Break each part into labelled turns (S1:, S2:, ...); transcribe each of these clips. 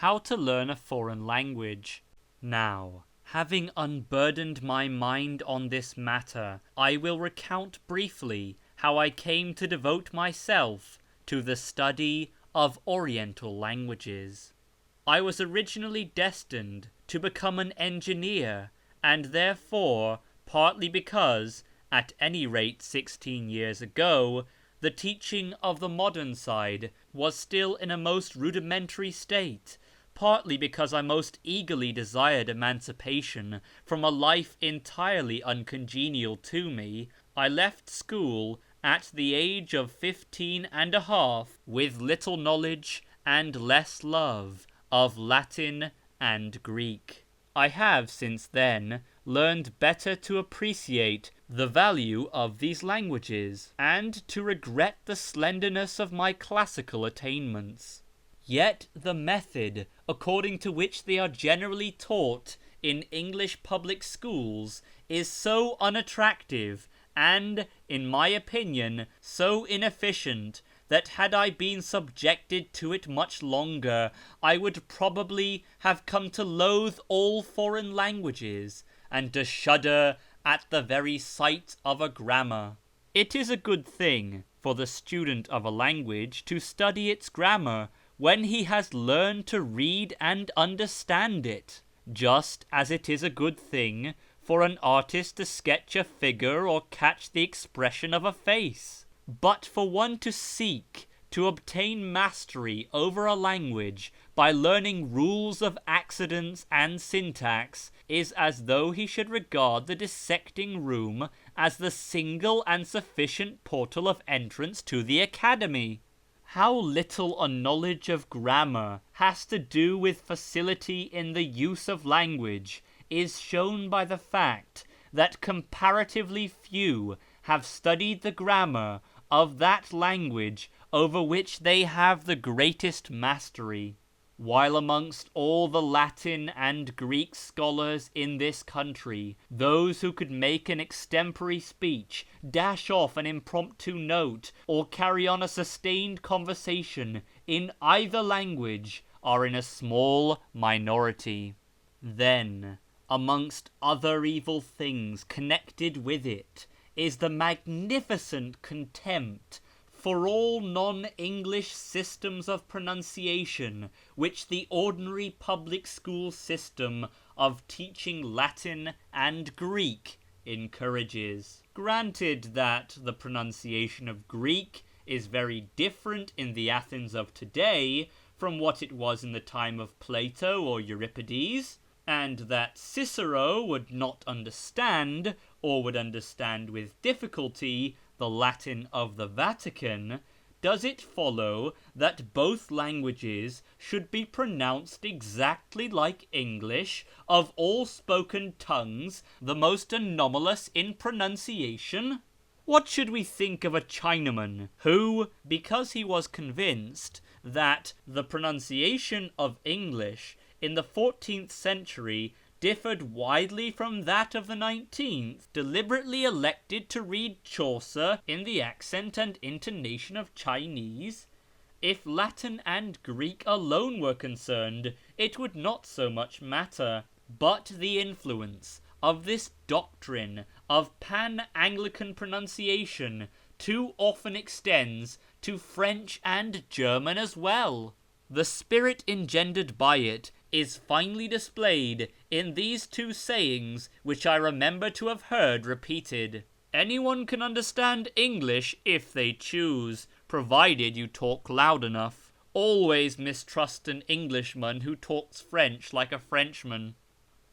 S1: How to learn a foreign language. Now, having unburdened my mind on this matter, I will recount briefly how I came to devote myself to the study of Oriental languages. I was originally destined to become an engineer, and therefore, partly because, at any rate 16 years ago, the teaching of the modern side was still in a most rudimentary state, partly because I most eagerly desired emancipation from a life entirely uncongenial to me, I left school at the age of 15 and a half with little knowledge and less love of Latin and Greek. I have since then learned better to appreciate the value of these languages and to regret the slenderness of my classical attainments. Yet the method according to which they are generally taught in English public schools is so unattractive and, in my opinion, so inefficient that had I been subjected to it much longer, I would probably have come to loathe all foreign languages and to shudder at the very sight of a grammar. It is a good thing for the student of a language to study its grammar when he has learned to read and understand it, just as it is a good thing for an artist to sketch a figure or catch the expression of a face. But for one to seek to obtain mastery over a language by learning rules of accidence and syntax is as though he should regard the dissecting room as the single and sufficient portal of entrance to the academy. How little a knowledge of grammar has to do with facility in the use of language is shown by the fact that comparatively few have studied the grammar of that language over which they have the greatest mastery. While amongst all the Latin and Greek scholars in this country, those who could make an extempore speech, dash off an impromptu note, or carry on a sustained conversation in either language are in a small minority. Then, amongst other evil things connected with it, is the magnificent contempt for all non-English systems of pronunciation which the ordinary public school system of teaching Latin and Greek encourages. Granted that the pronunciation of Greek is very different in the Athens of today from what it was in the time of Plato or Euripides, and that Cicero would not understand, or would understand with difficulty, the Latin of the Vatican, does it follow that both languages should be pronounced exactly like English, of all spoken tongues the most anomalous in pronunciation? What should we think of a Chinaman who, because he was convinced that the pronunciation of English in the 14th century differed widely from that of the 19th, deliberately elected to read Chaucer in the accent and intonation of Chinese? If Latin and Greek alone were concerned, it would not so much matter. But the influence of this doctrine of Pan-Anglican pronunciation too often extends to French and German as well. The spirit engendered by it is finely displayed in these two sayings which I remember to have heard repeated. Anyone can understand English if they choose, provided you talk loud enough. Always mistrust an Englishman who talks French like a Frenchman.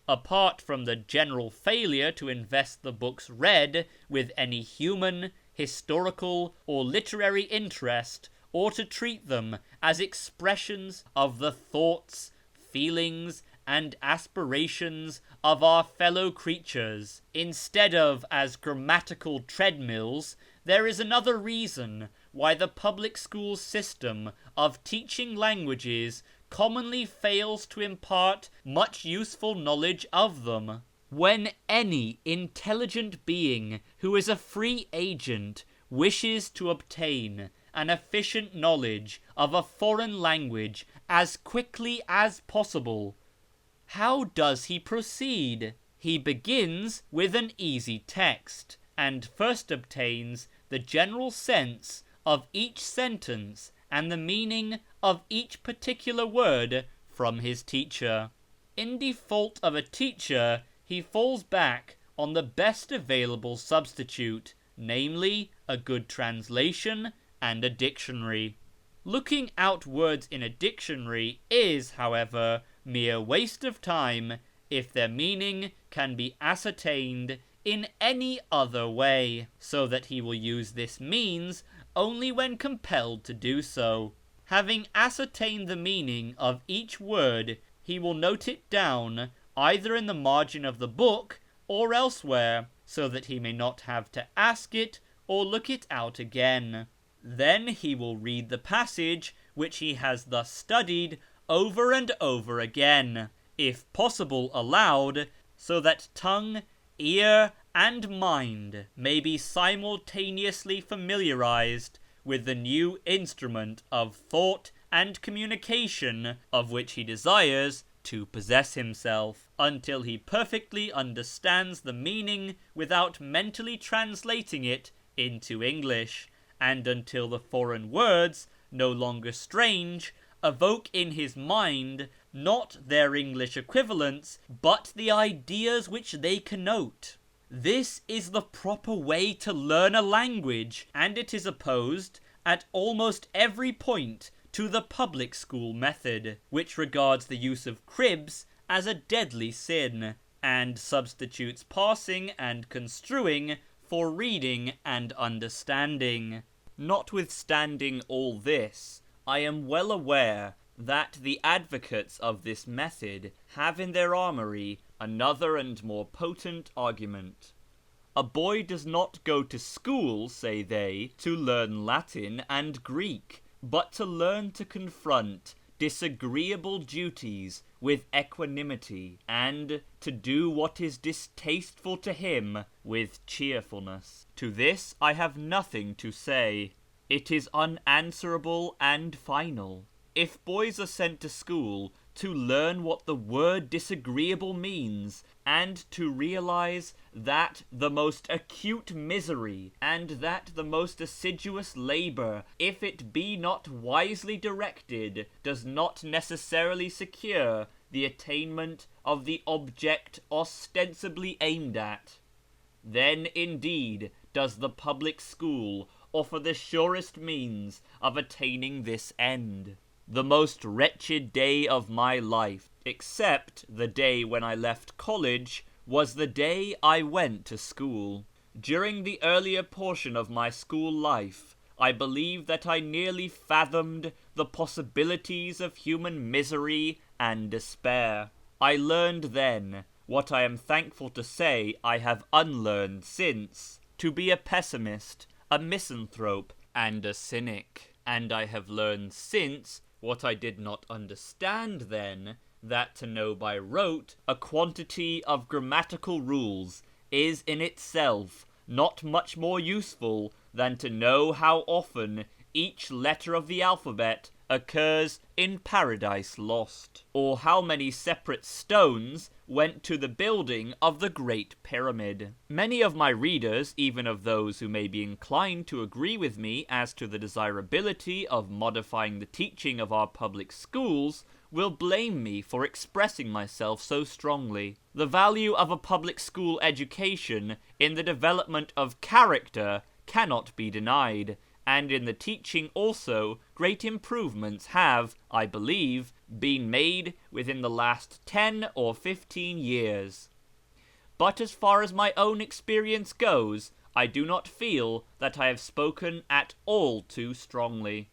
S1: Apart from the general failure to invest the books read with any human, historical, or literary interest, or to treat them as expressions of the thoughts, feelings, and aspirations of our fellow creatures, instead of as grammatical treadmills, there is another reason why the public school system of teaching languages commonly fails to impart much useful knowledge of them. When any intelligent being who is a free agent wishes to obtain an efficient knowledge of a foreign language as quickly as possible. How does he proceed? He begins with an easy text, and first obtains the general sense of each sentence and the meaning of each particular word from his teacher. In default of a teacher, he falls back on the best available substitute, namely a good translation and a dictionary. Looking out words in a dictionary is, however, mere waste of time if their meaning can be ascertained in any other way, so that he will use this means only when compelled to do so. Having ascertained the meaning of each word, he will note it down either in the margin of the book or elsewhere, so that he may not have to ask it or look it out again. Then he will read the passage which he has thus studied over and over again, if possible aloud, so that tongue, ear, and mind may be simultaneously familiarized with the new instrument of thought and communication of which he desires to possess himself, until he perfectly understands the meaning without mentally translating it into English, and until the foreign words, no longer strange, evoke in his mind not their English equivalents, but the ideas which they connote. This is the proper way to learn a language, and it is opposed at almost every point to the public school method, which regards the use of cribs as a deadly sin, and substitutes parsing and construing for reading and understanding. Notwithstanding all this, I am well aware that the advocates of this method have in their armoury another and more potent argument. A boy does not go to school, say they, to learn Latin and Greek, but to learn to confront disagreeable duties with equanimity, and to do what is distasteful to him with cheerfulness. To this I have nothing to say. It is unanswerable and final. If boys are sent to school to learn what the word disagreeable means, and to realize that the most acute misery and that the most assiduous labour, if it be not wisely directed, does not necessarily secure the attainment of the object ostensibly aimed at, then indeed does the public school offer the surest means of attaining this end. The most wretched day of my life, except the day when I left college, was the day I went to school. During the earlier portion of my school life, I believe that I nearly fathomed the possibilities of human misery and despair. I learned then, what I am thankful to say I have unlearned since, to be a pessimist, a misanthrope, and a cynic. And I have learned since what I did not understand then, that to know by rote a quantity of grammatical rules is in itself not much more useful than to know how often each letter of the alphabet occurs in Paradise Lost, or how many separate stones went to the building of the Great Pyramid. Many of my readers, even of those who may be inclined to agree with me as to the desirability of modifying the teaching of our public schools, will blame me for expressing myself so strongly. The value of a public school education in the development of character cannot be denied, and in the teaching also great improvements have, I believe, been made within the last 10 or 15 years. But as far as my own experience goes, I do not feel that I have spoken at all too strongly.